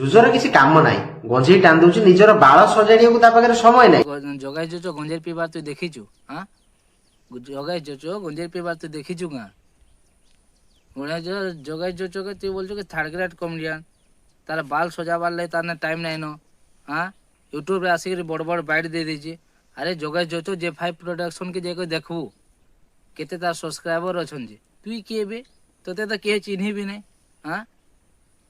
ଜୁଜର କିଛି କାମ ନାହିଁ, ଗଞ୍ଜେଇ ଟାଣି ଦଉଛି, ନିଜର ବାଳ ସଜାଡିବାକୁ ତା ପାଖରେ ସମୟ ନାହିଁ। ଜଗାଇ ଯୋଚ ଗଞ୍ଜେଇ ପିଇବାର ତୁ ଦେଖିଛୁ? ହଁ ଜଗାଇ ଯୋଚ ଗଞ୍ଜେଇ ପିଇବାର ତୁ ଦେଖିଛୁ ଗାଁ ଜଗାଇ ଯୋଚ কে তুই বলছো কি থার্ড গ্রেড কমেডিয়ান, তার বাল সজাবার লাগে তার টাইম নাই ন। হ্যাঁ यूट्यूब आसिक बड़ बड़ बाइट दे दीजिए। अरे जगाई जोचो J5 प्रोडक्शन के जाकर देखबू केते तार सब्सक्राइबर अच्छा तुई किए बे तोते तो किए चिन्ह भी नहीं। हाँ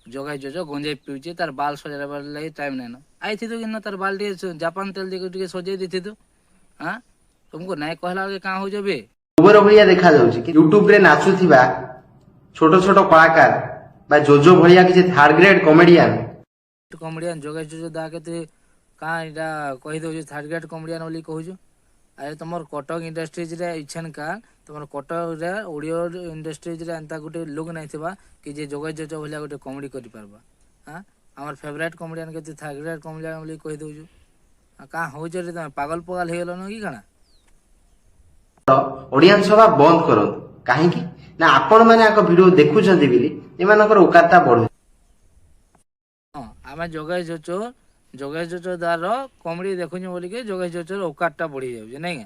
जगाई जोचो गंजाई पीछे तार बाल सजाबार लगे टाइम नहीं ना आई थी तो कि तार बाल जापान तेल देके सजाई दी तू। हाँ तुमको नाई कहला कहाँ हो जाबे गोबर भलिया देखा जाउछि कि यूट्यूब रे नाचुथिबा छोट छोट कलाकार बा जोजो भलिया किसी थर्ड ग्रेड कॉमेडियन जगाई जोचो दा के कहाँ इटा कही दे थर्ड ग्रेड कॉमेडियन बोली कहूँ। अरे तुम कटक इंडस्ट्रीज रे इच्छन का तुम कटक रे ओडियो इंडस्ट्रीज रे एंता गोटे लोक नहीं थिबा कि जे जगाई जोचो भलिया गोटे कॉमेडी करि परबा। हाँ हमर फेवरेट कॉमेडियन के थर्ड ग्रेड कॉमेडियन बोली कही दउछु। कहाँ हो रे तुम पागल पगल हे गेलो कि काना ऑडियंस सभा बंद करंतु काहे कि ना आपण माने आक वीडियो देखुछंती बिली एमानकर औकातता बढ़ु। हां आमे जगाई जोचो दार कॉमेडी देखुछु बोली के जगाई जोचो औकातटा बढ़ी जाउ नहीं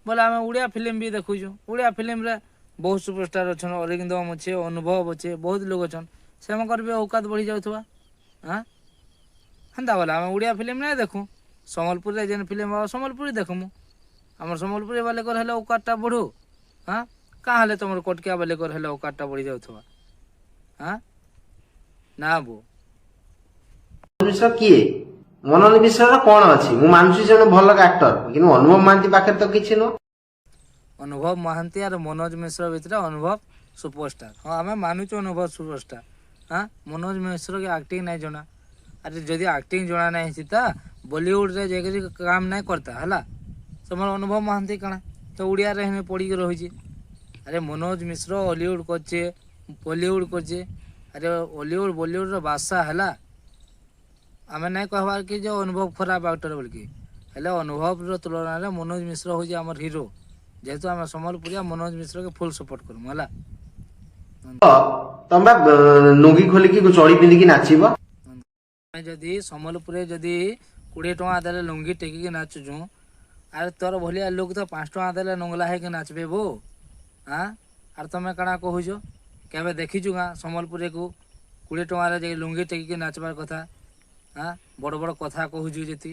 बोले आम उड़िया फिल्म भी देखुछु। उड़िया फिल्म रे बहुत सुपरस्टार अच्छन, अरिंदम अच्छे, अनुभव अच्छे, बहुत लोग अच्छन से भी औकात बढ़ी जाउथबा। हाँ हेन्ता बोला आम उड़िया फिल्म नहीं देखूँ सम्बलपुर रे जेन फिल्म सम्बलपुरी देखमु आम सम्बलपुरी वाले कर हेले औकातटा बढ़ू। हाँ कहाँ हेले तुम कटकिया वाले कर हेले औकातटा बढ़ी जाउथबा। हाँ ना बो मिश्र किए मनोज मिश्र कौन अच्छी मु मानुची जन भल एक्टर कि अनुभव महांती पाखे तो किसी नुह। अनुभव महांती और मनोज मिश्र भितर अनुभव सुपरस्टार। हाँ आम मानुचु अनुभव सुपरस्टार। हाँ मनोज मिश्र के एक्टिंग नहीं जना। अरे जदि एक्टिंग जना नहीं सीता बॉलीवुड रे जाकर काम नहीं करता है तुम अनुभव महांती कଣା तो उड़िया रे पड़ी रही। अरे मनोज मिश्र हॉलीवुड करचे बॉलीवुड करचे। अरे हॉलीवुड बॉलीवुड भाषा है आम नहीं कहबार कि जो अनुभव खराब एक्टर बोलिकी हेले अनुभव तुलन मनोज मिश्र हूँ आम हिरो जेहेतु आम सम्बलपुरिया मनोज मिश्र के फुल सपोर्ट करूँ है। तुम लुंगी खोलिकी चढ़ी पिंधिकी नाचब जदि सम्बलपुर जदि 20 टଙ୍କା देले लुंगी टेकिकी नाचुचु अरे तोर भलिया लोग तो 5 टଙ୍କା देले नंगला है कि नाचबे बो। हाँ आर तुम कଣା कहूछ केबे देखीचु गाँ सम्बलपुर को 20 टଙ୍କା रे लुंगी टेकिकी नाचबार कथा। हाँ बड़ बड़ कथा कहूछु जति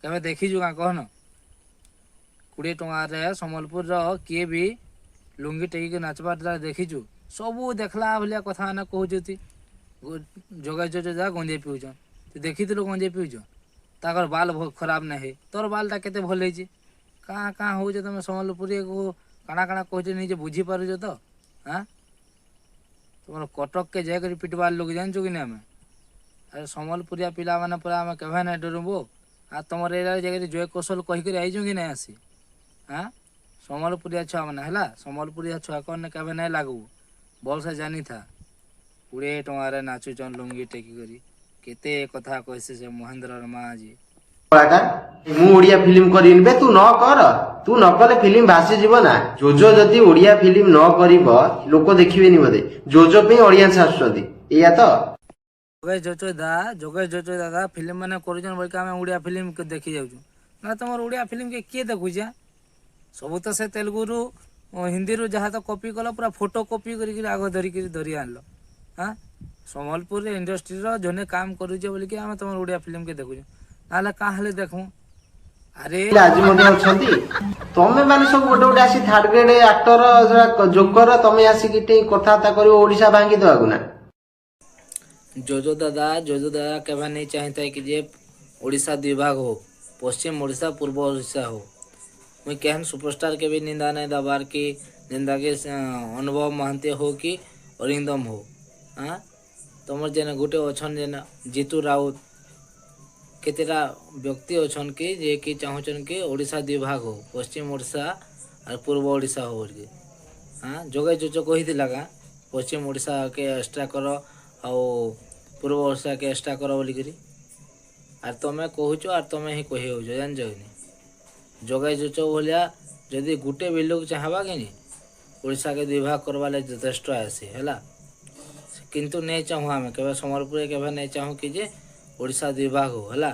केबे देखीचु गाँ कहन 20 टଙ୍କା रे सम्बलपुर किए भी लुंगी टेकिकी नाचबार देखीचु सबू देखला भलिया कथा मैंने कहूछती। जगाई जोचो जा गंजेई पिउछन तू देखी गंजेई पिउछ ताकर बाल खराब नहीं है तोर बालटा केते भल है कहाँ कहाँ हो तुम सम्बलपुरी को काଣା काଣା कहछ निजे बुझी पारुछ तो। हाँ तुम कटक के जाकर पिटबार लोग जानछु कि आम अरे सम्बलपुरिया पिला माने पूरा आम केभे नहीं डरबो आ तुम एरिया जगह जय कौशल कहीकर आईछु कि नहीं आसी। हाँ सम्बलपुरिया छुआ मैंने है सम्बलपुरिया छुआ कौन केभे नहीं लागू भल से जानी था 20 टଙ୍କା नाचुचन लुंगी टेकी करी केते कथा कहसे से महेंद्र माँ जी कलाकार मु ओडिया फिल्म करिन बे तू न कर तू न कले फिल्म भासी जीव ना जोजो जदि ओडिया फिल्म न करिब लोक देखिबेनी बोधे जोजो पे ऑडियंस आछुछंती एया तो जगाई जोचो दादा फिल्म माने करूछन बल्कि आमे ओडिया फिल्म के देखि जाउछु ना तुमर ओडिया फिल्म के किए देखुछा सब तो से तेलुगु रु हिंदी रु जहाँ तो कॉपी कल पूरा फोटो कॉपी करके आग धरी आनल। हाँ सम्बलपुर इंडस्ट्री जने काम करुचे बोलिकी आम तुम ओडिया फिल्म के देखुछ ना कहाँ हेले देखूँ। अरे आज अछंती तमे माने सब गोटे गोटे आसी थर्ड ग्रेड एक्टर जोकर तमे आसी कि कथाता करियो ओडिसा भांगी दवा गुना जोजो दादा केबे नहीं चाहता है कि जे ओडिशा विभाग हो पश्चिम ओडिशा पूर्व ओडिशा हो मुई केहन सुपरस्टार के भी निंदा नहीं दबार की निंदा के अनुभव महांती हो कि अरिंदम हो। हाँ तुम जेन गोटे अच्छन जेन जीतू राउत केतेटा व्यक्ति अच्छन कि जे कि चाहूचन कि ओडिशा विभाग हो पश्चिम ओडिशा और पूर्व ओडिशा हो बोल। हाँ जगाई जोचो कही लगा पश्चिम ओडिशा के एक्स्ट्रा कर आओ पूर्व ओडिशा के एक्स्ट्रा कर बोलिकी आर तुम कहूच आर तुम ही कही हो जान जगाई जोचो भलिया जदि गुटे भी लोग चाहबा कि ओडिशा के विभाग करवा जथेष आसी है किंतु नहीं चाहूँ आम के सम्बलपुर के नहीं चाहूँ कि जे ओडिशा दुई भाग हो है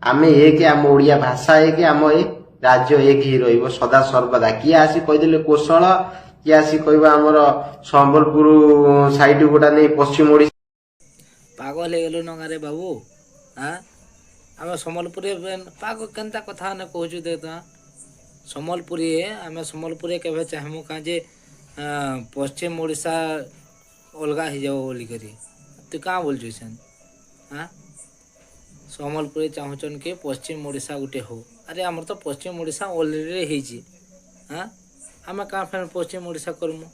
आमे एक आम ओडिया भाषा एक आम ए राज्य एक ही रहिबो सदा सर्वदा किए आसी कहिदेले कोशल किए आसी कहबा हमर संबलपुर साइड गोटा नहीं पश्चिम ओडिशा पागल हो गलु नगारे बाबू हाँ आम सम्बलपुरी पाग केनता कथा न कहूँ देख तो सम्बलपुरी आम सम्बलपुरी के चाहमु कहाँ जे पश्चिम ओडिशा अलगा हो जाओ बोली करी तू क्या बोलचु सेन हाँ सम्बलपुरी चाहून कि पश्चिम ओडिशा गुटे हो अरे आमर तो पश्चिम ओडिशा अलरेडी हाँ आम क्या फेर पश्चिम ओडिशा करमु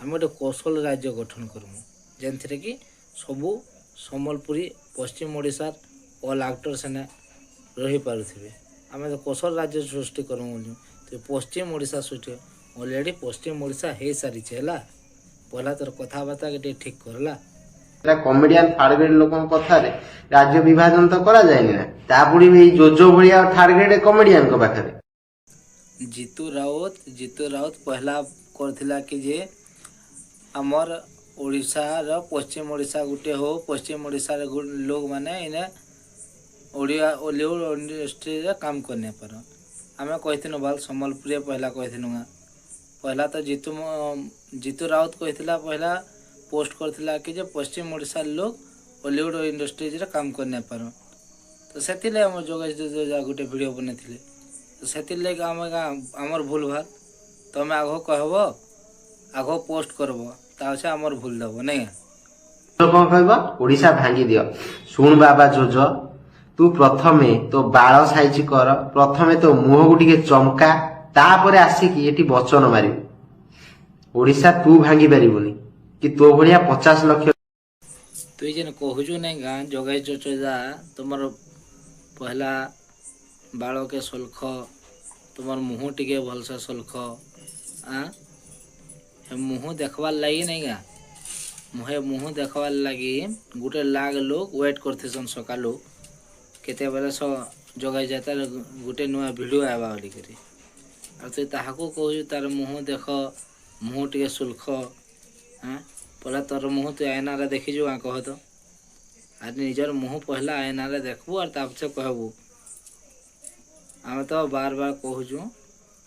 आम गोटे कौशल राज्य गठन करमु जेनथिरे कि सबू सम्बलपुरी पश्चिम ओडिशार ऑल एक्टर सेने रही पारुथिबे आम तो कौशल राज्य सृष्टि करमु तो पश्चिम ओडिशा सृष्टि अलरेडी पश्चिम ओडिशा हो सारी है पहला तोर कथबार्ता के ठीक करला कमेडियन थर्ड ग्रेड लोक कथा राज्य विभाजन तो करा जाए ना तापुरी भी जोजो भलिया थर्ड ग्रेड कमेडियन को पाखरे जीतू राउत पहला करथिला कि जे हमर ओडिशा रो पश्चिम ओडिशा गुटे हो पश्चिम ओडिशा रे लोग माने इने ओडिया बॉलीवुड इंडस्ट्री रे काम करने पर आमे कहिथिनु बाल सम्बलपुरी पहला कहिथिनु पहला तो जीतू राउत कहिथिला पहला पोस्ट करथिला कि जे पश्चिम ओडिशा लोग बॉलीवुड इंडस्ट्रीज रे काम करने पर तो सेतिले हम जोगेश गोटे वीडियो बनेथिले तो सेतिले आमर भूल भाल तमे आगो कहबो आगो पोस्ट करबो तासे आमर भूल दबो नहीं तो कौन कहबा ओडिशा भांगी दियो सुन बाबा जोजो तू प्रथमे तो बाल साइज कर प्रथमे तो मुह को टिके चमका तापरे आसिकी एठी वचन मारी ओडिशा तू भांगी पारिबुनी कि तो भलिया 50 लाख तुई जेन कहूजु नहीं गाँ जोगेश जोजा तुमर पहला बाल के सल्ख तुमर मुह टिके भलसे सल्ख मुह देखवार लगी नहीं गा मुह देखवार लगी गोटे लाग लोग वेट करते सकालू केते बेले जोगाई जाता गोटे नुआ भिडियो आवा बोली करी और तु ताहाको कहू तार मुह देख मुह टिके सुल्ख हाँ पहला तोर मुह तु आयना रे देखी जो कह तो आर निजर मुह पहला आयना रे देखबू और तापसे कहबू आम तो बार बार कहूँ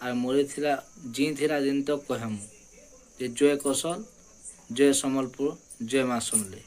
आर मोरी थिला जी थिला दिन तो कहमु जे जय कौशल जय सम्बलपुर जय माँ समले।